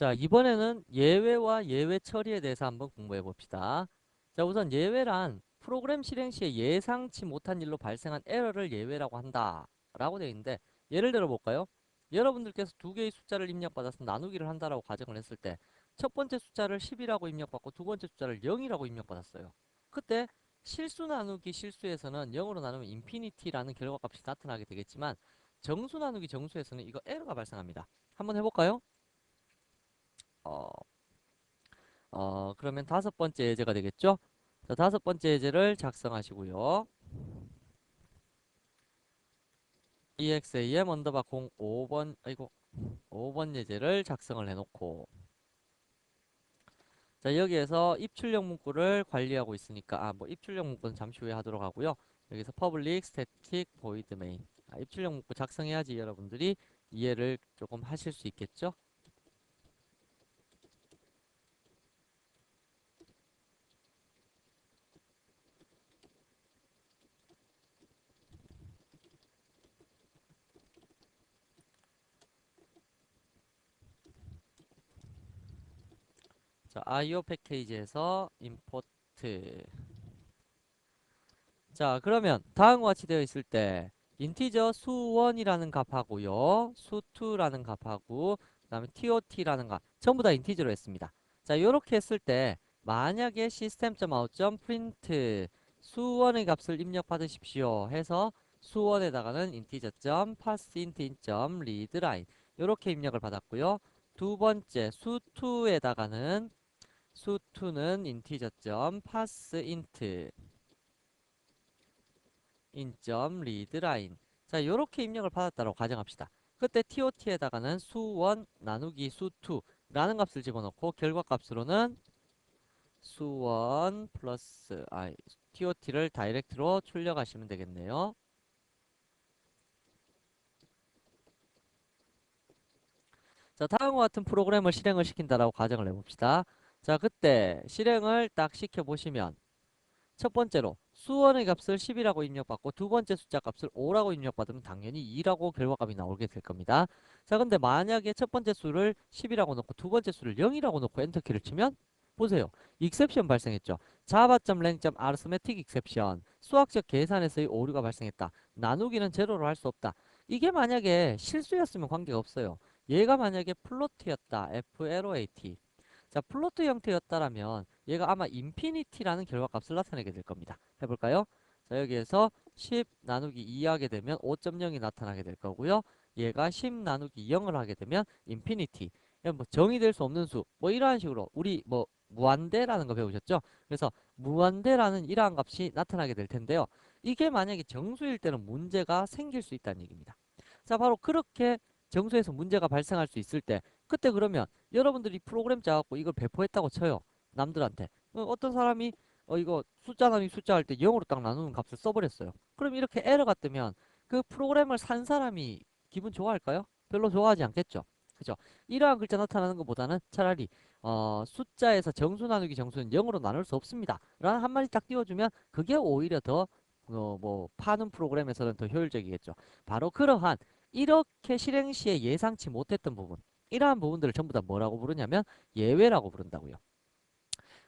자, 이번에는 예외와 예외 처리에 대해서 한번 공부해 봅시다. 자, 우선 예외란 프로그램 실행 시에 예상치 못한 일로 발생한 에러를 예외라고 한다 라고 되어 있는데, 예를 들어 볼까요? 여러분들께서 두 개의 숫자를 입력받아서 나누기를 한다라고 가정을 했을 때 첫 번째 숫자를 10이라고 입력받고 두 번째 숫자를 0이라고 입력받았어요. 그때 실수 나누기 실수에서는 0으로 나누면 인피니티라는 결과값이 나타나게 되겠지만, 정수 나누기 정수에서는 이거 에러가 발생합니다. 한번 해볼까요? 어, 그러면 다섯 번째 예제가 되겠죠? 자, 다섯 번째 예제를 작성하시고요. exam 언더바 05번, 아이고, 5번 예제를 작성을 해놓고, 자, 여기에서 입출력 문구를 관리하고 있으니까, 뭐, 입출력 문구는 잠시 후에 하도록 하고요. 여기서 public static void main. 입출력 문구 작성해야지 여러분들이 이해를 조금 하실 수 있겠죠? 자, IO 패키지에서 import. 자, 그러면 다음과 같이 되어 있을 때 인티저 수1이라는 값하고요, 수2라는 값하고 그 다음에 TOT라는 값 전부 다 인티저로 했습니다. 자, 이렇게 했을 때 만약에 system.out.print 수1의 값을 입력받으십시오 해서 수1에다가는 인티저 parseInt.readLine 이렇게 입력을 받았고요. 두 번째 수2는 인티저.parseInt 인점 리드라인. 자, 요렇게 입력을 받았다고 가정합시다. 그때 TOT에다가는 수1 나누기 수2 라는 값을 집어넣고 결과값으로는 수1 플러스 TOT를 다이렉트로 출력하시면 되겠네요. 자, 다음과 같은 프로그램을 실행을 시킨다라고 가정을 해봅시다. 자, 그때 실행을 딱 시켜보시면 첫 번째로 수원의 값을 10이라고 입력받고 두 번째 숫자 값을 5라고 입력받으면 당연히 2라고 결과값이 나오게 될 겁니다. 자, 근데 만약에 첫 번째 수를 10이라고 놓고 두 번째 수를 0이라고 놓고 엔터키를 치면 보세요. 익셉션 발생했죠. java.lang.arithmetic exception 수학적 계산에서의 오류가 발생했다. 나누기는 제로로 할 수 없다. 이게 만약에 실수였으면 관계가 없어요. 얘가 만약에 플로트였다. float. 자, 플로트 형태였다라면 얘가 아마 인피니티라는 결과값을 나타내게 될 겁니다. 해볼까요? 자, 여기에서 10 나누기 2 하게 되면 5.0이 나타나게 될 거고요. 얘가 10 나누기 0을 하게 되면 인피니티. 뭐 정의될 수 없는 수. 뭐 이러한 식으로 우리 뭐 무한대라는 거 배우셨죠? 그래서 무한대라는 이러한 값이 나타나게 될 텐데요. 이게 만약에 정수일 때는 문제가 생길 수 있다는 얘기입니다. 자, 바로 그렇게 정수에서 문제가 발생할 수 있을 때 그때 그러면 여러분들이 프로그램 짜갖고 이걸 배포했다고 쳐요. 남들한테. 어떤 사람이 이거 숫자 나누기 숫자 할 때 0으로 딱 나누는 값을 써버렸어요. 그럼 이렇게 에러가 뜨면 그 프로그램을 산 사람이 기분 좋아할까요? 별로 좋아하지 않겠죠. 그죠? 이러한 글자 나타나는 것보다는 차라리 숫자에서 정수 나누기 정수는 0으로 나눌 수 없습니다. 라는 한마디 딱 띄워주면 그게 오히려 더 뭐 파는 프로그램에서는 더 효율적이겠죠. 바로 그러한 이렇게 실행 시에 예상치 못했던 부분 이러한 부분들을 전부 다 뭐라고 부르냐면 예외라고 부른다고요.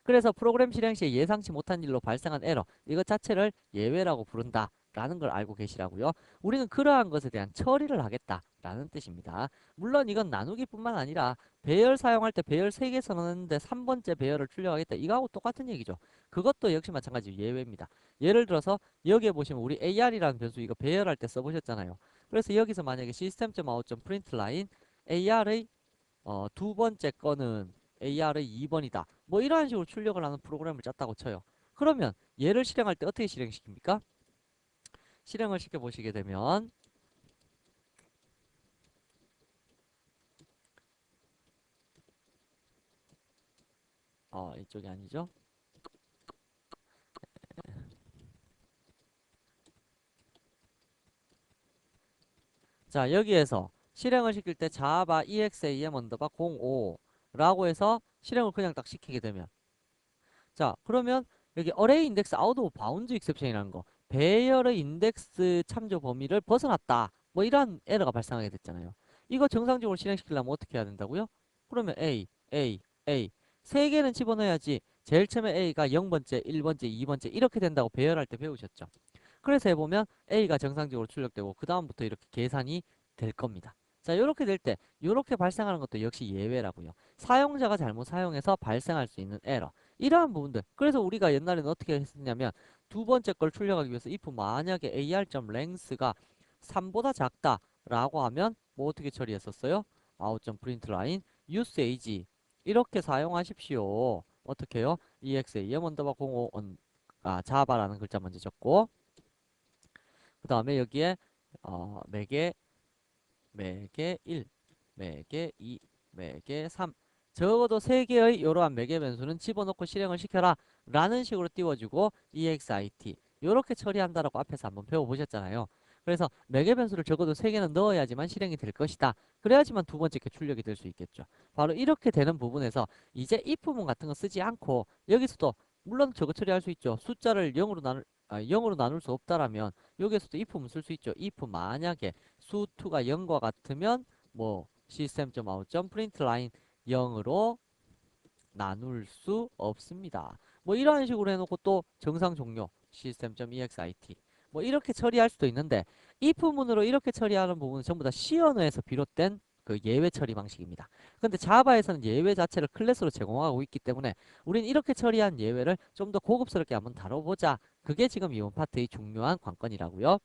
그래서 프로그램 실행 시에 예상치 못한 일로 발생한 에러 이것 자체를 예외라고 부른다 라는 걸 알고 계시라고요. 우리는 그러한 것에 대한 처리를 하겠다 라는 뜻입니다. 물론 이건 나누기뿐만 아니라 배열 사용할 때 배열 3개 써놨는데 3번째 배열을 출력하겠다 이거하고 똑같은 얘기죠. 그것도 역시 마찬가지 예외입니다. 예를 들어서 여기에 보시면 우리 AR이라는 변수 이거 배열할 때 써보셨잖아요. 그래서 여기서 만약에 system.out.println AR의 두 번째 거는 AR의 2번이다. 뭐 이러한 식으로 출력을 하는 프로그램을 짰다고 쳐요. 그러면 얘를 실행할 때 어떻게 실행시킵니까? 실행을 시켜보시게 되면 이쪽이 아니죠. 자, 여기에서 실행을 시킬 때 java exam 언더바 05라고 해서 실행을 그냥 딱 시키게 되면 자, 그러면 여기 array index out of bounds exception이라는 거 배열의 인덱스 참조 범위를 벗어났다. 뭐 이런 에러가 발생하게 됐잖아요. 이거 정상적으로 실행시키려면 어떻게 해야 된다고요? 그러면 A. 세 개는 집어넣어야지 제일 처음에 A가 0번째, 1번째, 2번째 이렇게 된다고 배열할 때 배우셨죠. 그래서 해보면 A가 정상적으로 출력되고 그 다음부터 이렇게 계산이 될 겁니다. 자, 이렇게 될 때 이렇게 발생하는 것도 역시 예외라고요. 사용자가 잘못 사용해서 발생할 수 있는 에러. 이러한 부분들. 그래서 우리가 옛날에는 어떻게 했었냐면 두 번째 걸 출력하기 위해서 if 만약에 AR.length가 3보다 작다라고 하면 뭐 어떻게 처리했었어요? out.println usage 이렇게 사용하십시오. 어떻게 해요? exam 언더바 05 자바라는 글자 먼저 적고 그 다음에 여기에 매개 1, 매개 2, 매개 3 적어도 3개의 이러한 매개 변수는 집어넣고 실행을 시켜라 라는 식으로 띄워주고 exit 이렇게 처리한다라고 앞에서 한번 배워보셨잖아요. 그래서 매개 변수를 적어도 3개는 넣어야지만 실행이 될 것이다. 그래야지만 두 번째 게 출력이 될 수 있겠죠. 바로 이렇게 되는 부분에서 이제 if문 같은 거 쓰지 않고 여기서도 물론 저거 처리할 수 있죠. 숫자를 0으로 나눌 수 없다라면 여기에서도 if문 쓸 수 있죠. if 만약에 수2가 0과 같으면 뭐 system.out.println 0으로 나눌 수 없습니다. 뭐 이런 식으로 해놓고 또 정상 종료 system.exit 뭐 이렇게 처리할 수도 있는데 if문으로 이렇게 처리하는 부분은 전부 다 C 언어에서 비롯된 그 예외 처리 방식입니다. 근데 자바에서는 예외 자체를 클래스로 제공하고 있기 때문에 우린 이렇게 처리한 예외를 좀 더 고급스럽게 한번 다뤄보자. 그게 지금 이번 파트의 중요한 관건이라고요.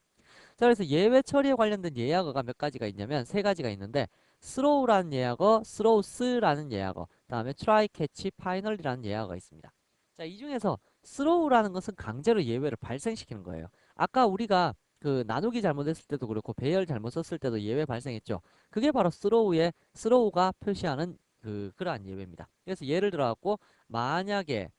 자, 그래서 예외 처리에 관련된 예약어가 몇 가지가 있냐면 세 가지가 있는데 throw라는 예약어, throws라는 예약어, 다음에 try, catch, final이라는 예약어가 있습니다. 자, 이 중에서 throw라는 것은 강제로 예외를 발생시키는 거예요. 아까 우리가 그 나누기 잘못했을 때도 그렇고 배열 잘못 썼을 때도 예외 발생했죠. 그게 바로 throw가 표시하는 그러한 예외입니다. 그래서 예를 들어 갖고 만약에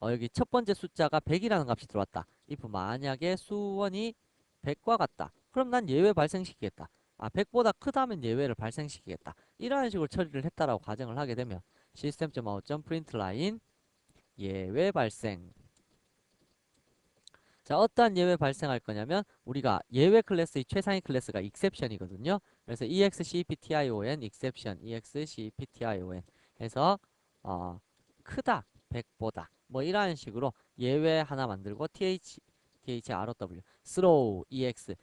여기 첫 번째 숫자가 100이라는 값이 들어왔다. if 만약에 수원이 100과 같다. 그럼 난 예외 발생시키겠다. 100보다 크다면 예외를 발생시키겠다. 이런 식으로 처리를 했다라고 가정을 하게 되면 system.out.println 예외 발생. 자, 어떠한 예외 발생할 거냐면 우리가 예외 클래스의 최상위 클래스가 exception이거든요. 그래서 exception, exception 해서 크다, 100보다 뭐 이런 식으로 예외 하나 만들고 throw, throw, ex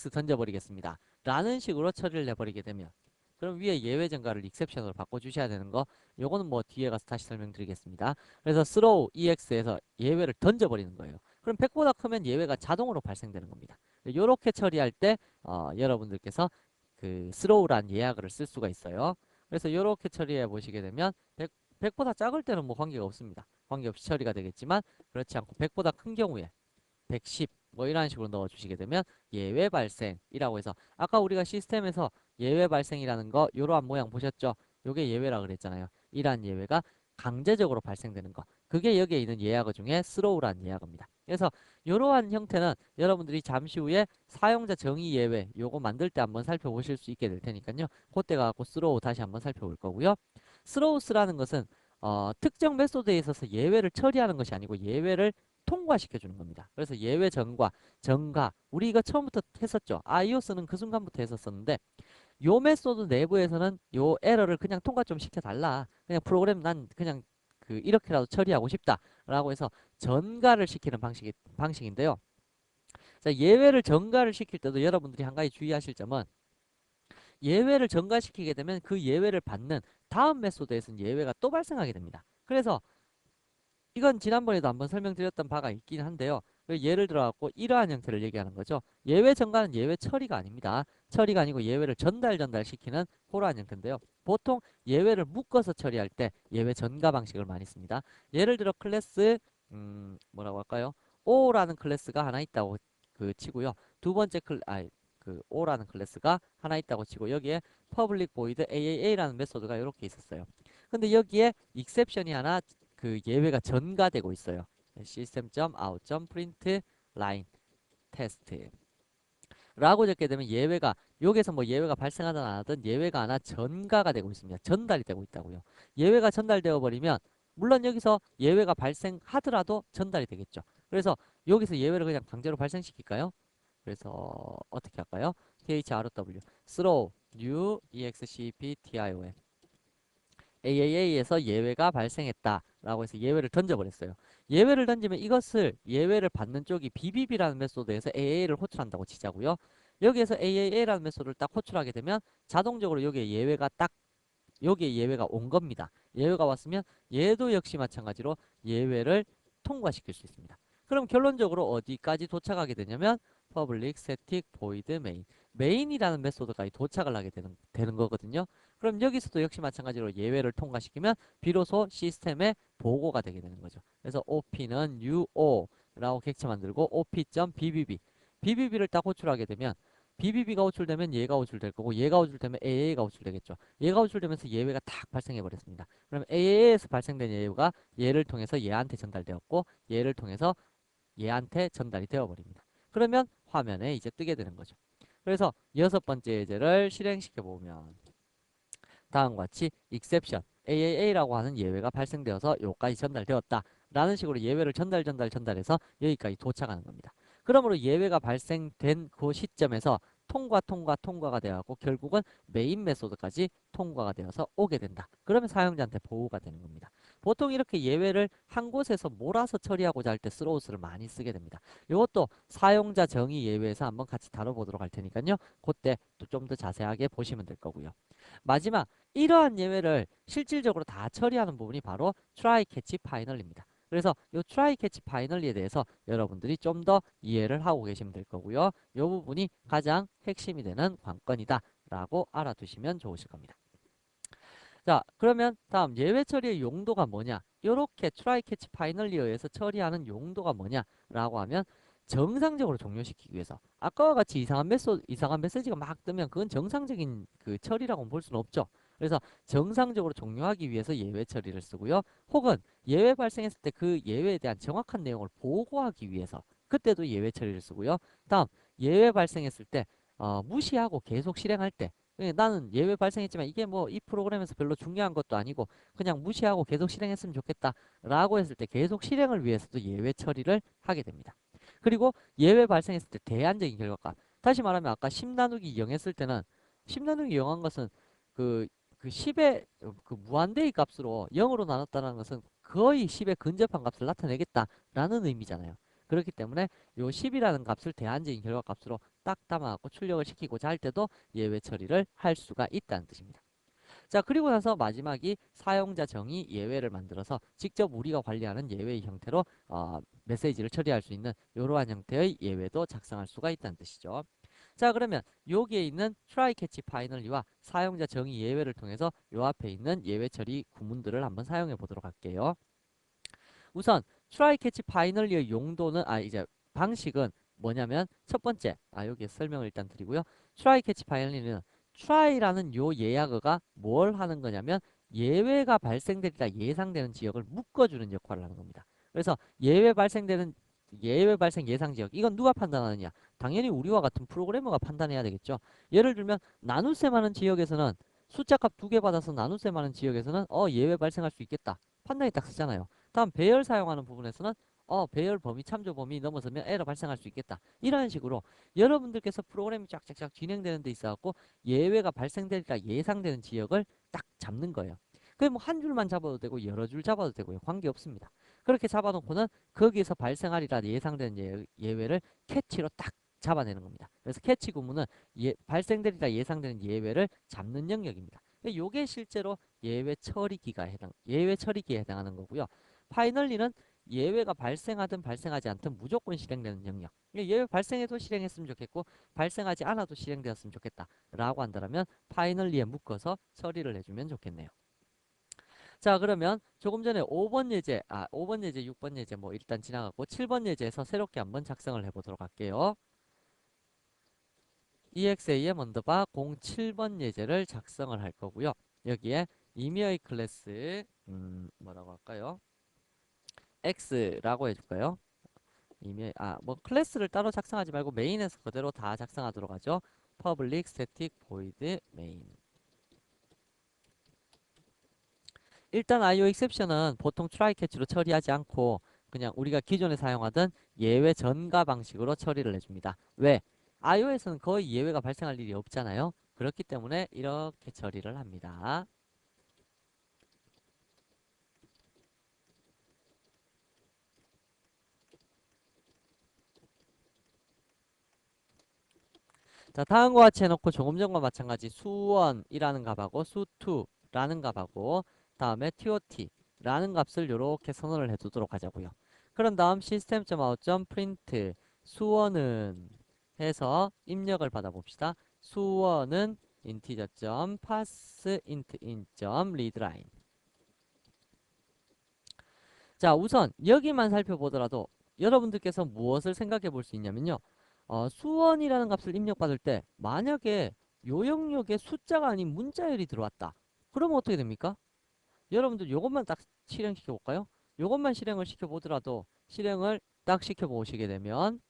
던져버리겠습니다. 라는 식으로 처리를 해버리게 되면 그럼 위에 예외 증가를 exception으로 바꿔주셔야 되는 거 요거는 뭐 뒤에 가서 다시 설명드리겠습니다. 그래서 throw, ex에서 예외를 던져버리는 거예요. 그럼 100보다 크면 예외가 자동으로 발생되는 겁니다. 이렇게 처리할 때 여러분들께서 그 throw란 예약어를 쓸 수가 있어요. 그래서 이렇게 처리해 보시게 되면 100보다 작을 때는 뭐 관계가 없습니다. 관계없이 처리가 되겠지만 그렇지 않고 100보다 큰 경우에 110 뭐 이런 식으로 넣어주시게 되면 예외 발생이라고 해서 아까 우리가 시스템에서 예외 발생이라는 거 이러한 모양 보셨죠? 요게 예외라 그랬잖아요. 이러한 예외가 강제적으로 발생되는 거. 그게 여기에 있는 예약어 중에 throw란 예약어입니다. 그래서 이러한 형태는 여러분들이 잠시 후에 사용자 정의 예외 요거 만들 때 한번 살펴보실 수 있게 될 테니까요. 그때 가고 throw 다시 한번 살펴볼 거고요. throws라는 것은 특정 메소드에 있어서 예외를 처리하는 것이 아니고 예외를 통과시켜 주는 겁니다. 그래서 예외 정가 우리 이거 처음부터 했었죠. iOS는 그 순간부터 했었었는데 요 메소드 내부에서는 요 에러를 그냥 통과 좀 시켜달라. 그냥 프로그램 난 그냥 이렇게라도 처리하고 싶다라고 해서 전가를 시키는 방식인데요. 자, 예외를 전가를 시킬 때도 여러분들이 한 가지 주의하실 점은 예외를 전가시키게 되면 그 예외를 받는 다음 메소드에서는 예외가 또 발생하게 됩니다. 그래서 이건 지난번에도 한번 설명드렸던 바가 있긴 한데요. 예를 들어 갖고 이러한 형태를 얘기하는 거죠. 예외 전가는 예외 처리가 아닙니다. 처리가 아니고 예외를 전달시키는 그러한 형태인데요. 보통 예외를 묶어서 처리할 때 예외 전가 방식을 많이 씁니다. 예를 들어 클래스 뭐라고 할까요? O라는 클래스가 하나 있다고 치고요. 두 번째 O라는 클래스가 하나 있다고 치고 여기에 public void AAA라는 메소드가 이렇게 있었어요. 근데 여기에 exception이 하나 예외가 전가되고 있어요. system.out.println test 라고 적게 되면 예외가 여기서 뭐 예외가 발생하든 안 하든 예외가 하나 전가가 되고 있습니다. 전달이 되고 있다고요. 예외가 전달되어 버리면 물론 여기서 예외가 발생하더라도 전달이 되겠죠. 그래서 여기서 예외를 그냥 강제로 발생시킬까요? 그래서 어떻게 할까요? THRW throw new exception AAA에서 예외가 발생했다라고 해서 예외를 던져버렸어요. 예외를 던지면 이것을 예외를 받는 쪽이 BBB라는 메소드에서 AA를 호출한다고 치자고요. 여기에서 AAA라는 메소드를 딱 호출하게 되면 자동적으로 여기에 예외가 온 겁니다. 예외가 왔으면 얘도 역시 마찬가지로 예외를 통과시킬 수 있습니다. 그럼 결론적으로 어디까지 도착하게 되냐면 public static void main main이라는 메소드까지 도착을 하게 되는 거거든요. 그럼 여기서도 역시 마찬가지로 예외를 통과시키면 비로소 시스템에 보고가 되게 되는 거죠. 그래서 OP는 UO라고 객체 만들고 OP.BBB BBB를 딱 호출하게 되면 BBB가 호출되면 얘가 호출될 거고 얘가 호출되면 AA가 호출되겠죠. 얘가 호출되면서 예외가 딱 발생해 버렸습니다. 그럼 AA에서 발생된 예외가 얘를 통해서 얘한테 전달되었고 얘를 통해서 얘한테 전달이 되어 버립니다. 그러면 화면에 이제 뜨게 되는 거죠. 그래서 여섯 번째 예제를 실행시켜 보면 다음과 같이 exception AAA라고 하는 예외가 발생되어서 여기까지 전달되었다 라는 식으로 예외를 전달해서 여기까지 도착하는 겁니다. 그러므로 예외가 발생된 그 시점에서 통과가 되어갖고 결국은 메인 메소드까지 통과가 되어서 오게 된다. 그러면 사용자한테 보호가 되는 겁니다. 보통 이렇게 예외를 한 곳에서 몰아서 처리하고자 할 때 스로우스를 많이 쓰게 됩니다. 이것도 사용자 정의 예외에서 한번 같이 다뤄보도록 할 테니까요. 그때 또 좀 더 자세하게 보시면 될 거고요. 마지막 이러한 예외를 실질적으로 다 처리하는 부분이 바로 try, catch, final입니다. 그래서 이 try, catch, final에 대해서 여러분들이 좀 더 이해를 하고 계시면 될 거고요. 이 부분이 가장 핵심이 되는 관건이다 라고 알아두시면 좋으실 겁니다. 자, 그러면 다음 예외 처리의 용도가 뭐냐? 이렇게 try, catch, final에 의해서 처리하는 용도가 뭐냐라고 하면 정상적으로 종료시키기 위해서 아까와 같이 이상한 메시지가 막 뜨면 그건 정상적인 그 처리라고 볼 수는 없죠. 그래서 정상적으로 종료하기 위해서 예외 처리를 쓰고요. 혹은 예외 발생했을 때 그 예외에 대한 정확한 내용을 보고하기 위해서 그때도 예외 처리를 쓰고요. 다음 예외 발생했을 때 무시하고 계속 실행할 때 나는 예외 발생했지만 이게 뭐 이 프로그램에서 별로 중요한 것도 아니고 그냥 무시하고 계속 실행했으면 좋겠다 라고 했을 때 계속 실행을 위해서도 예외 처리를 하게 됩니다. 그리고 예외 발생했을 때 대안적인 결과값 다시 말하면 아까 10 나누기 0 했을 때는 10 나누기 0 한 것은 그 10의 그 무한대의 값으로 0으로 나눴다는 것은 거의 10에 근접한 값을 나타내겠다라는 의미잖아요. 그렇기 때문에 요 10이라는 값을 대안적인 결과값으로 딱 담아갖고 출력을 시키고자 할 때도 예외 처리를 할 수가 있다는 뜻입니다. 자, 그리고 나서 마지막이 사용자 정의 예외를 만들어서 직접 우리가 관리하는 예외의 형태로 메시지를 처리할 수 있는 이러한 형태의 예외도 작성할 수가 있다는 뜻이죠. 자, 그러면 여기에 있는 try, catch, finally와 사용자 정의 예외를 통해서 요 앞에 있는 예외 처리 구문들을 한번 사용해 보도록 할게요. 우선 try, catch, finally의 용도는 이제 방식은 뭐냐면 첫 번째 여기에 설명을 일단 드리고요. try, catch, finally는 try라는 요 예약어가 뭘 하는 거냐면 예외가 발생되리라 예상되는 지역을 묶어주는 역할을 하는 겁니다. 그래서 예외 발생 예상 지역 이건 누가 판단하느냐? 당연히 우리와 같은 프로그래머가 판단해야 되겠죠. 예를 들면 나눗셈 하는 지역에서는 숫자값 2개 받아서 나눗셈 하는 지역에서는 예외 발생할 수 있겠다. 판단이 딱 쓰잖아요. 다음 배열 사용하는 부분에서는 배열 범위 참조 범위 넘어서면 에러 발생할 수 있겠다. 이런 식으로 여러분들께서 프로그램이 쫙쫙쫙 진행되는 데 있어갖고 예외가 발생될까 예상되는 지역을 딱 잡는 거예요. 그게 뭐 한 줄만 잡아도 되고 여러 줄 잡아도 되고요. 관계없습니다. 그렇게 잡아놓고는 거기에서 발생하리라 예상되는 예외를 캐치로 딱 잡아내는 겁니다. 그래서 캐치 구문은 발생되리라 예상되는 예외를 잡는 영역입니다. 요게 실제로 예외 처리기에 해당하는 거고요. 파이널리는 예외가 발생하든 발생하지 않든 무조건 실행되는 영역. 예외 발생해도 실행했으면 좋겠고 발생하지 않아도 실행되었으면 좋겠다 라고 한다면 파이널리에 묶어서 처리를 해주면 좋겠네요. 자, 그러면 조금 전에 5번 예제, 5번 예제, 6번 예제 뭐 일단 지나갔고 7번 예제에서 새롭게 한번 작성을 해보도록 할게요. EXAM 언더바 07번 예제를 작성을 할 거고요. 여기에 임의의 클래스 뭐라고 할까요? X라고 해줄까요? 뭐 클래스를 따로 작성하지 말고 메인에서 그대로 다 작성하도록 하죠. public static void main. 일단 IO exception은 보통 try catch로 처리하지 않고 그냥 우리가 기존에 사용하던 예외 전가 방식으로 처리를 해줍니다. 왜? iOS는 거의 예외가 발생할 일이 없잖아요. 그렇기 때문에 이렇게 처리를 합니다. 자, 다음과 같이 해놓고 조금 전과 마찬가지 수1이라는 값하고 수2라는 값하고 다음에 TOT라는 값을 이렇게 선언을 해두도록 하자고요. 그런 다음 system.out.print 수1은 해서 입력을 받아봅시다. 수1은 integer.parseInt.readLine. 자, 우선 여기만 살펴보더라도 여러분들께서 무엇을 생각해 볼 수 있냐면요. 수원이라는 값을 입력받을 때 만약에 요 영역에 숫자가 아닌 문자열이 들어왔다. 그러면 어떻게 됩니까? 여러분들 요것만 딱 실행시켜 볼까요? 요것만 실행을 시켜 보더라도 실행을 딱 시켜 보시게 되면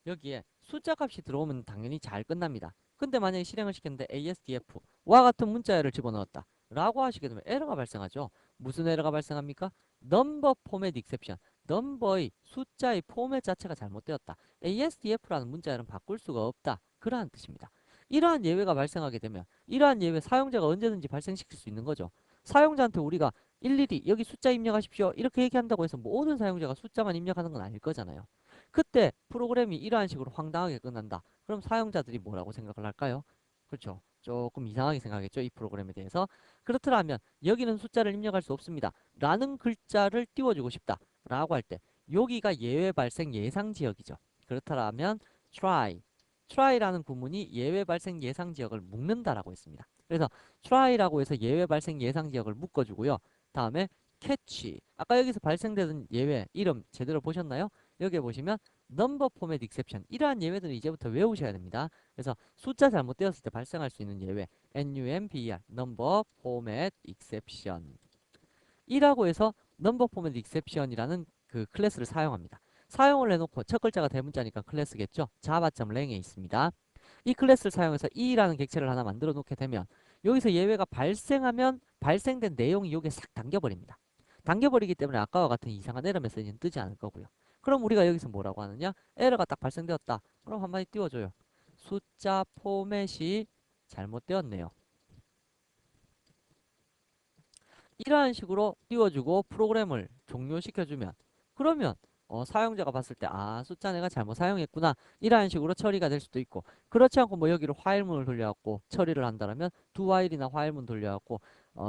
여기에 숫자 값이 들어오면 당연히 잘 끝납니다. 근데 만약에 실행을 시켰는데 ASDF와 같은 문자열을 집어넣었다 라고 하시게 되면 에러가 발생하죠. 무슨 에러가 발생합니까? 넘버 포맷 익셉션, 넘버의 숫자의 포맷 자체가 잘못되었다. ASDF라는 문자열은 바꿀 수가 없다. 그러한 뜻입니다. 이러한 예외가 발생하게 되면 이러한 예외 사용자가 언제든지 발생시킬 수 있는 거죠. 사용자한테 우리가 일일이 여기 숫자 입력하십시오 이렇게 얘기한다고 해서 모든 사용자가 숫자만 입력하는 건 아닐 거잖아요. 그때 프로그램이 이러한 식으로 황당하게 끝난다. 그럼 사용자들이 뭐라고 생각을 할까요? 그렇죠. 조금 이상하게 생각하겠죠. 이 프로그램에 대해서. 그렇더라면 여기는 숫자를 입력할 수 없습니다. 라는 글자를 띄워주고 싶다. 라고 할 때 여기가 예외 발생 예상 지역이죠. 그렇다면 try라는 구문이 예외 발생 예상 지역을 묶는다라고 했습니다. 그래서 try라고 해서 예외 발생 예상 지역을 묶어주고요. 다음에 catch. 아까 여기서 발생되던 예외 이름 제대로 보셨나요? 여기에 보시면 number format exception 이러한 예외들은 이제부터 외우셔야 됩니다. 그래서 숫자 잘못되었을 때 발생할 수 있는 예외 number number format exception 이라고 해서 number format exception이라는 그 클래스를 사용합니다. 사용을 해놓고 첫 글자가 대문자니까 클래스겠죠. java.lang에 있습니다. 이 클래스를 사용해서 e라는 객체를 하나 만들어 놓게 되면 여기서 예외가 발생하면 발생된 내용이 여기에 싹 당겨버립니다. 당겨버리기 때문에 아까와 같은 이상한 에러 메시지는 뜨지 않을 거고요. 그럼 우리가 여기서 뭐라고 하느냐? 에러가 딱 발생되었다. 그럼 한마디 띄워줘요. 숫자 포맷이 잘못되었네요. 이러한 식으로 띄워주고 프로그램을 종료시켜주면 그러면 사용자가 봤을 때 아 숫자 내가 잘못 사용했구나 이러한 식으로 처리가 될 수도 있고 그렇지 않고 뭐 여기로 화일문을 돌려갖고 처리를 한다면 두 화일이나 화일문 돌려갖고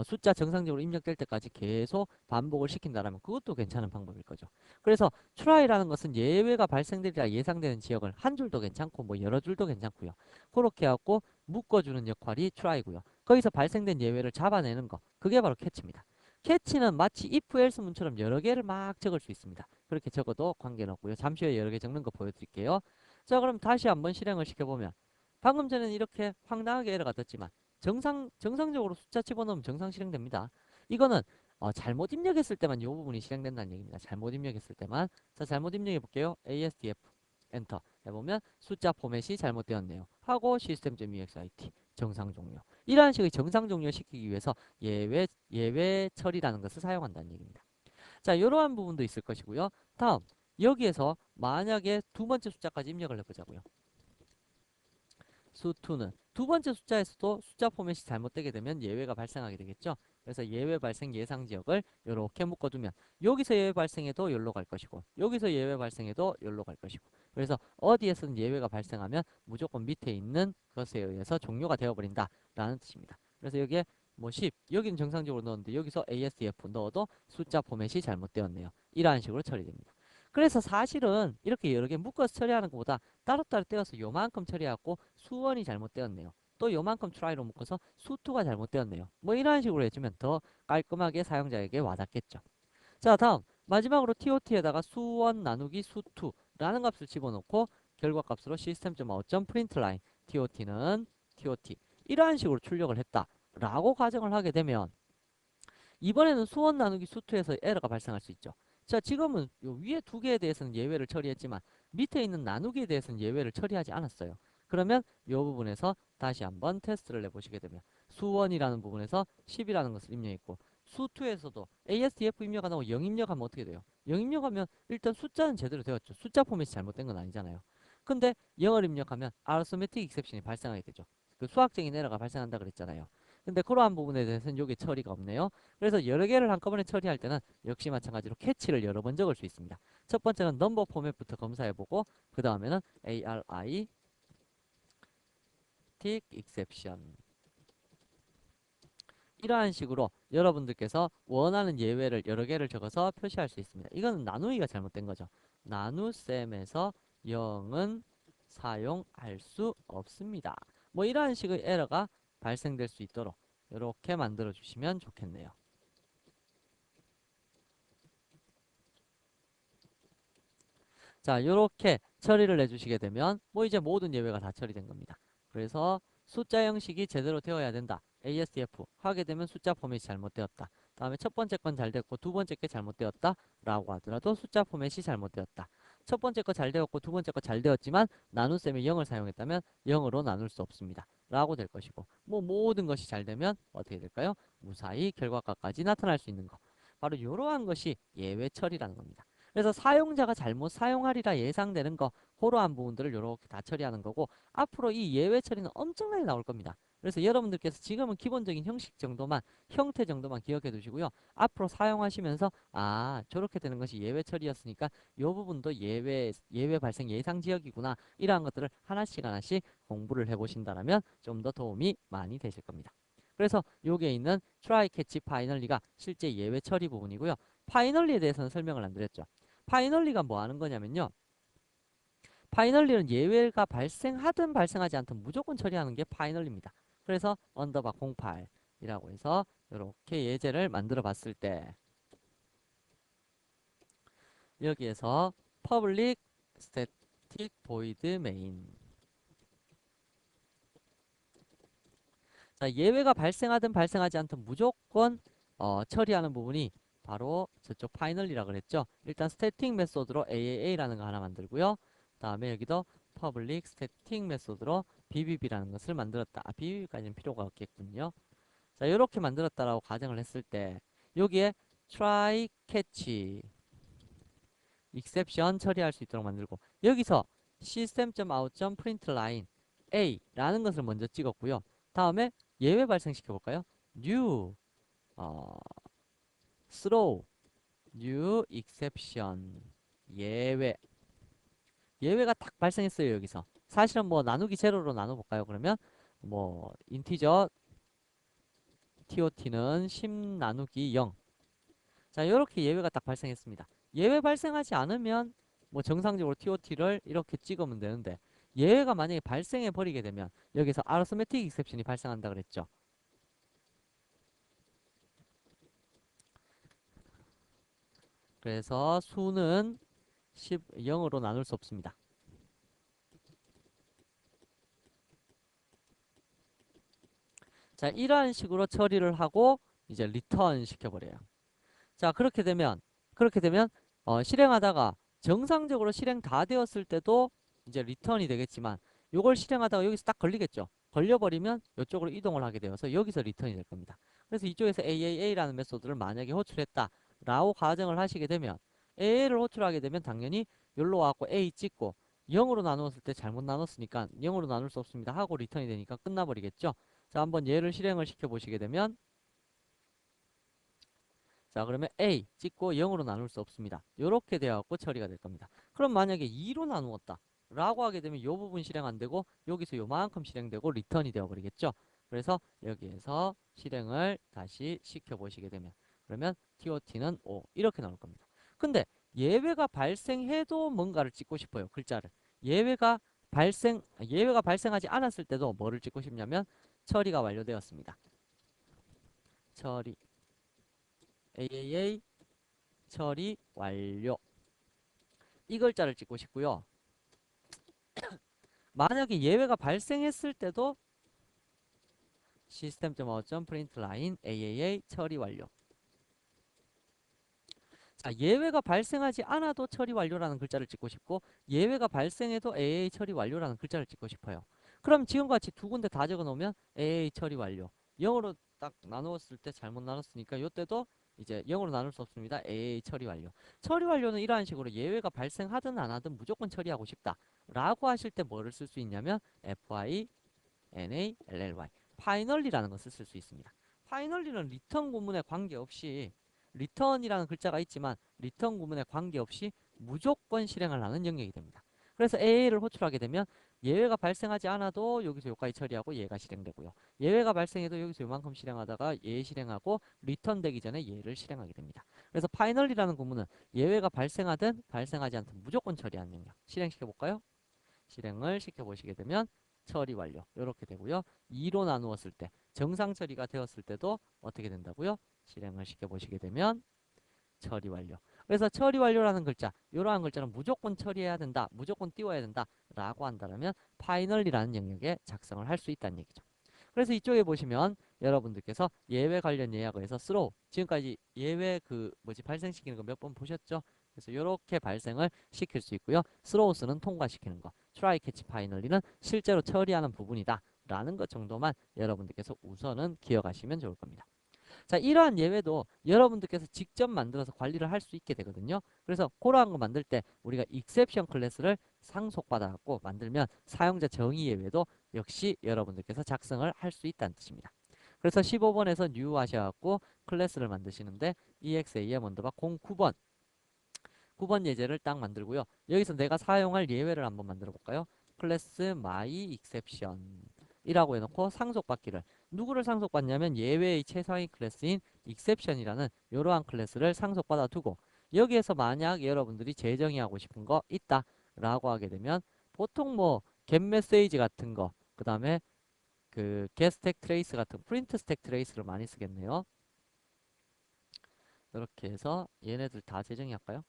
숫자 정상적으로 입력될 때까지 계속 반복을 시킨다면 그것도 괜찮은 방법일 거죠. 그래서 try라는 것은 예외가 발생되리라 예상되는 지역을 한 줄도 괜찮고 뭐 여러 줄도 괜찮고요. 그렇게 해갖고 묶어주는 역할이 try고요. 거기서 발생된 예외를 잡아내는 거 그게 바로 캐치입니다. 캐치는 마치 if, else 문처럼 여러 개를 막 적을 수 있습니다. 그렇게 적어도 관계는 없고요. 잠시 후에 여러 개 적는 거 보여드릴게요. 자 그럼 다시 한번 실행을 시켜보면 방금 전에는 이렇게 황당하게 에러가 떴지만 정상적으로 숫자 집어넣으면 정상 실행됩니다. 이거는 잘못 입력했을 때만 이 부분이 실행된다는 얘기입니다. 잘못 입력했을 때만. 자 잘못 입력해 볼게요. ASDF 엔터 해보면 숫자 포맷이 잘못되었네요. 하고 system.exit 정상 종료. 이러한 식의 정상 종료시키기 위해서 예외 처리라는 것을 사용한다는 얘기입니다. 자, 이러한 부분도 있을 것이고요. 다음, 여기에서 만약에 두 번째 숫자까지 입력을 해보자고요. 수2는 두 번째 숫자에서도 숫자 포맷이 잘못되게 되면 예외가 발생하게 되겠죠. 그래서 예외 발생 예상 지역을 이렇게 묶어두면 여기서 예외 발생해도 여기로 갈 것이고 여기서 예외 발생해도 여기로 갈 것이고 그래서 어디에서는 예외가 발생하면 무조건 밑에 있는 것에 의해서 종료가 되어버린다 라는 뜻입니다. 그래서 여기에 뭐 10, 여기는 정상적으로 넣었는데 여기서 ASDF 넣어도 숫자 포맷이 잘못되었네요. 이러한 식으로 처리됩니다. 그래서 사실은 이렇게 여러 개 묶어서 처리하는 것보다 따로따로 떼어서 요만큼 처리하고 수원이 잘못되었네요. 또 요만큼 트라이로 묶어서 수2가 잘못되었네요. 뭐 이런 식으로 해주면 더 깔끔하게 사용자에게 와닿겠죠. 자 다음 마지막으로 TOT에다가 수1 나누기 수2라는 값을 집어넣고 결과값으로 system.out.println TOT는 TOT 이러한 식으로 출력을 했다 라고 가정을 하게 되면 이번에는 수원 나누기 수투에서 에러가 발생할 수 있죠. 자, 지금은 요 위에 두 개에 대해서는 예외를 처리했지만 밑에 있는 나누기에 대해서는 예외를 처리하지 않았어요. 그러면 이 부분에서 다시 한번 테스트를 내보시게 되면 수원이라는 부분에서 10이라는 것을 입력했고 수2에서도 ASDF 입력 안 하고 0 입력하면 어떻게 돼요? 0 입력하면 일단 숫자는 제대로 되었죠. 숫자 포맷이 잘못된 건 아니잖아요. 근데 0을 입력하면 arithmetic exception이 발생하게 되죠. 그 수학적인 에러가 발생한다 그랬잖아요. 근데 그러한 부분에 대해서는 여기 처리가 없네요. 그래서 여러 개를 한꺼번에 처리할 때는 역시 마찬가지로 캐치를 여러 번 적을 수 있습니다. 첫 번째는 넘버 포맷부터 검사해보고 그 다음에는 ARI tick exception 이러한 식으로 여러분들께서 원하는 예외를 여러 개를 적어서 표시할 수 있습니다. 이거는 나누기가 잘못된 거죠. 나눗셈에서 0은 사용할 수 없습니다. 뭐 이러한 식의 에러가 발생될 수 있도록 이렇게 만들어 주시면 좋겠네요. 자, 이렇게 처리를 해주시게 되면 뭐 이제 모든 예외가 다 처리된 겁니다. 그래서 숫자 형식이 제대로 되어야 된다. ASDF 하게 되면 숫자 포맷이 잘못되었다. 다음에 첫 번째 건 잘 됐고 두 번째 게 잘못되었다 라고 하더라도 숫자 포맷이 잘못되었다. 첫 번째 거 잘 되었고 두 번째 거 잘 되었지만 나눗셈에 0을 사용했다면 0으로 나눌 수 없습니다. 라고 될 것이고 뭐 모든 것이 잘 되면 어떻게 될까요? 무사히 결과값까지 나타날 수 있는 거. 바로 이러한 것이 예외 처리라는 겁니다. 그래서 사용자가 잘못 사용하리라 예상되는 거 그러한 부분들을 이렇게 다 처리하는 거고 앞으로 이 예외 처리는 엄청나게 나올 겁니다. 그래서 여러분들께서 지금은 기본적인 형식 정도만 형태 정도만 기억해 두시고요. 앞으로 사용하시면서 아 저렇게 되는 것이 예외 처리였으니까 이 부분도 예외 발생 예상 지역이구나 이러한 것들을 하나씩 하나씩 공부를 해보신다면 좀 더 도움이 많이 되실 겁니다. 그래서 여기에 있는 try, catch, finally가 실제 예외 처리 부분이고요. 파이널리에 대해서는 설명을 안 드렸죠. 파이널리가 뭐 하는 거냐면요. 파이널리는 예외가 발생하든 발생하지 않든 무조건 처리하는 게 파이널리입니다. 그래서 언더바 08이라고 해서 이렇게 예제를 만들어 봤을 때 여기에서 public static void main 자, 예외가 발생하든 발생하지 않든 무조건 처리하는 부분이 바로 저쪽 파이널이라 그랬죠. 일단 스태틱 메소드로 AAA라는 거 하나 만들고요. 다음에 여기도 퍼블릭 스태틱 메소드로 BBB라는 것을 만들었다. BBB까지는 필요가 없겠군요. 자, 이렇게 만들었다라고 가정을 했을 때 여기에 try, catch, exception 처리할 수 있도록 만들고 여기서 system.out.println A라는 것을 먼저 찍었고요. 다음에 예외 발생시켜 볼까요? new 어, throw new exception 예외가 딱 발생했어요. 여기서 사실은 뭐 나누기 제로로 나눠볼까요? 그러면 뭐 인티저 TOT는 10 나누기 0 자 이렇게 예외가 딱 발생했습니다. 예외 발생하지 않으면 뭐 정상적으로 TOT를 이렇게 찍으면 되는데 예외가 만약에 발생해 버리게 되면 여기서 arithmetic exception이 발생한다 그랬죠. 그래서 수는 0으로 나눌 수 없습니다. 자, 이러한 식으로 처리를 하고 이제 리턴 시켜버려요. 자, 그렇게 되면 실행하다가 정상적으로 실행 다 되었을 때도 이제 리턴이 되겠지만 요걸 실행하다가 여기서 딱 걸리겠죠. 걸려버리면 이쪽으로 이동을 하게 되어서 여기서 리턴이 될 겁니다. 그래서 이쪽에서 AAA라는 메소드를 만약에 호출했다 라고 가정을 하시게 되면 AA를 호출하게 되면 당연히 여기로 와갖고 A 찍고 0으로 나누었을 때 잘못 나눴으니까 0으로 나눌 수 없습니다 하고 리턴이 되니까 끝나버리겠죠. 자, 한번 얘를 실행을 시켜 보시게 되면 자, 그러면 A 찍고 0으로 나눌 수 없습니다. 이렇게 되어갖고 처리가 될 겁니다. 그럼 만약에 2로 나누었다 라고 하게 되면 이 부분 실행 안 되고 여기서 요만큼 실행되고 리턴이 되어 버리겠죠. 그래서 여기에서 실행을 다시 시켜 보시게 되면 그러면 TOT는 5 이렇게 나올 겁니다. 근데 예외가 발생해도 뭔가를 찍고 싶어요. 글자를. 예외가 발생하지 않았을 때도 뭐를 찍고 싶냐면 처리가 완료되었습니다. 처리 AAA 처리 완료 이 글자를 찍고 싶고요. 만약에 예외가 발생했을 때도 system.out.println AAA 처리 완료 자, 예외가 발생하지 않아도 처리 완료라는 글자를 찍고 싶고 예외가 발생해도 AA 처리 완료라는 글자를 찍고 싶어요. 그럼 지금같이 두 군데 다 적어 놓으면 AA 처리 완료 0으로 딱 나누었을 때 잘못 나눴으니까 이때도 이제 0으로 나눌 수 없습니다. AA 처리 완료 처리 완료는 이러한 식으로 예외가 발생하든 안 하든 무조건 처리하고 싶다 라고 하실 때 뭐를 쓸 수 있냐면 FI Finally. finally라는 것을 쓸 수 있습니다. finally는 리턴 구문에 관계없이 return이라는 글자가 있지만 리턴 구문에 관계없이 무조건 실행을 하는 영역이 됩니다. 그래서 AA를 호출하게 되면 예외가 발생하지 않아도 여기서 여기까지 처리하고 얘가 실행되고요. 예외가 발생해도 여기서 요만큼 실행하다가 얘 실행하고 리턴 되기 전에 얘를 실행하게 됩니다. 그래서 finally라는 구문은 예외가 발생하든 발생하지 않든 무조건 처리하는 영역. 실행시켜 볼까요? 실행을 시켜 보시게 되면 처리 완료 이렇게 되고요. 2로 나누었을 때 정상 처리가 되었을 때도 어떻게 된다고요? 실행을 시켜 보시게 되면 처리 완료. 그래서 처리 완료라는 글자, 이러한 글자는 무조건 처리해야 된다, 무조건 띄워야 된다 라고 한다면 finally라는 영역에 작성을 할 수 있다는 얘기죠. 그래서 이쪽에 보시면 여러분들께서 예외 관련 예약에서 throw, 지금까지 예외 발생시키는 거 몇 번 보셨죠? 그래서 이렇게 발생을 시킬 수 있고요. throws는 통과시키는 거, try, catch, finally는 실제로 처리하는 부분이다 라는 것 정도만 여러분들께서 우선은 기억하시면 좋을 겁니다. 자, 이러한 예외도 여러분들께서 직접 만들어서 관리를 할 수 있게 되거든요. 그래서 그러한 거 만들 때 우리가 exception 클래스를 상속받아 갖고 만들면 사용자 정의 예외도 역시 여러분들께서 작성을 할 수 있다는 뜻입니다. 그래서 15번에서 new 하셔갖고 클래스를 만드시는데 exam 언더바 09번 9번 예제를 딱 만들고요. 여기서 내가 사용할 예외를 한번 만들어 볼까요? 클래스 my exception 이라고 해놓고 상속받기를 누구를 상속받냐면 예외의 최상위 클래스인 exception이라는 이러한 클래스를 상속받아 두고 여기에서 만약 여러분들이 재정의하고 싶은 거 있다 라고 하게 되면 보통 뭐 getMessage 같은 거 그 다음에 그 getStackTrace 같은 printStackTrace를 많이 쓰겠네요. 이렇게 해서 얘네들 다 재정의 할까요?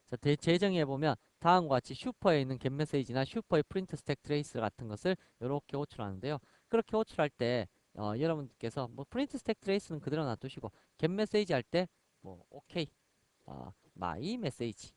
자, 재정의해보면 다음과 같이 슈퍼에 있는 getMessage나 슈퍼의 printStackTrace 같은 것을 이렇게 호출하는데요. 그렇게 호출할 때 여러분께서 뭐 printStackTrace는 그대로 놔두시고 getMessage 할 때 뭐 오케이 myMessage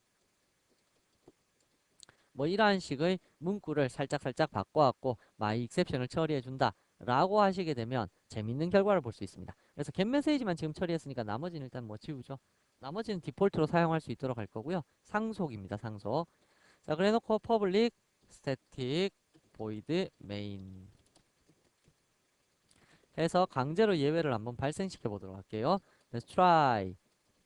뭐 이러한 식의 문구를 살짝살짝 바꿔갖고 myException을 처리해준다 라고 하시게 되면 재밌는 결과를 볼 수 있습니다. 그래서 getMessage만 지금 처리했으니까 나머지는 일단 뭐 지우죠. 나머지는 디폴트로 사용할 수 있도록 할 거고요. 상속입니다. 상속. 자, 그래 놓고 public static void main 해서 강제로 예외를 한번 발생시켜 보도록 할게요. try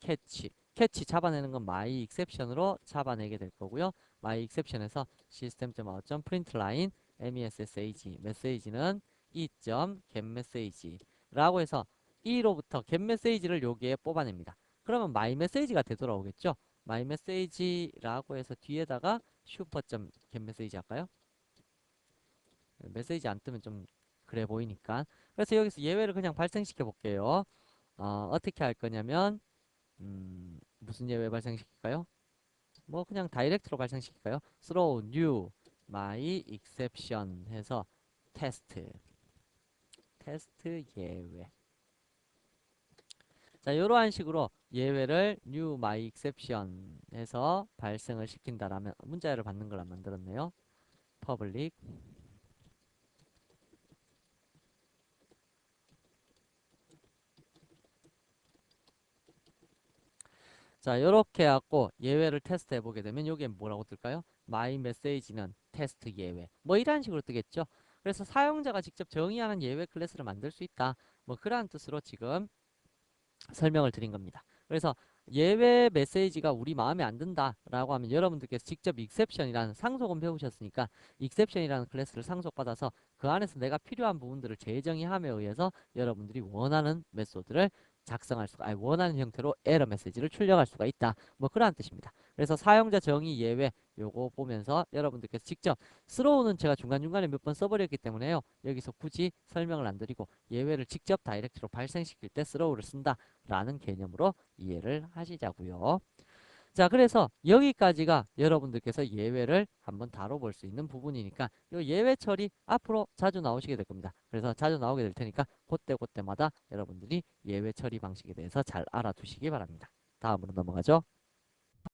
catch 잡아내는 건 my exception으로 잡아내게 될 거고요. my exception에서 system.out.println message message는 e.getMessage 라고 해서 e로부터 getMessage를 여기에 뽑아냅니다. 그러면 myMessage가 되돌아오겠죠. myMessage라고 해서 뒤에다가 슈퍼.getMessage 할까요? 메시지 안 뜨면 좀 그래 보이니까. 그래서 여기서 예외를 그냥 발생시켜 볼게요. 어떻게 할 거냐면 무슨 예외 발생시킬까요? 뭐 그냥 다이렉트로 발생시킬까요? throw new my exception 해서 테스트 예외. 자, 이러한 식으로 예외를 new my exception 해서 발생을 시킨다라면 문자열을 받는 걸 만들었네요. public 자, 이렇게 해갖고 예외를 테스트 해보게 되면 여기에 뭐라고 뜰까요? my message는 테스트 예외. 뭐 이런 식으로 뜨겠죠. 그래서 사용자가 직접 정의하는 예외 클래스를 만들 수 있다. 뭐 그러한 뜻으로 지금 설명을 드린 겁니다. 그래서 예외 메시지가 우리 마음에 안 든다 라고 하면 여러분들께서 직접 exception이라는 상속은 배우셨으니까 exception이라는 클래스를 상속받아서 그 안에서 내가 필요한 부분들을 재정의함에 의해서 여러분들이 원하는 메소드를 작성할 수가 원하는 형태로 에러 메시지를 출력할 수가 있다. 뭐 그러한 뜻입니다. 그래서 사용자 정의 예외 요거 보면서 여러분들께서 직접 스로우는 제가 중간중간에 몇 번 써버렸기 때문에요. 여기서 굳이 설명을 안 드리고 예외를 직접 다이렉트로 발생시킬 때 스로우를 쓴다 라는 개념으로 이해를 하시자고요. 자, 그래서 여기까지가 여러분들께서 예외를 한번 다뤄볼 수 있는 부분이니까 이 예외 처리 앞으로 자주 나오시게 될 겁니다. 그래서 자주 나오게 될 테니까 그때마다 여러분들이 예외 처리 방식에 대해서 잘 알아두시기 바랍니다. 다음으로 넘어가죠.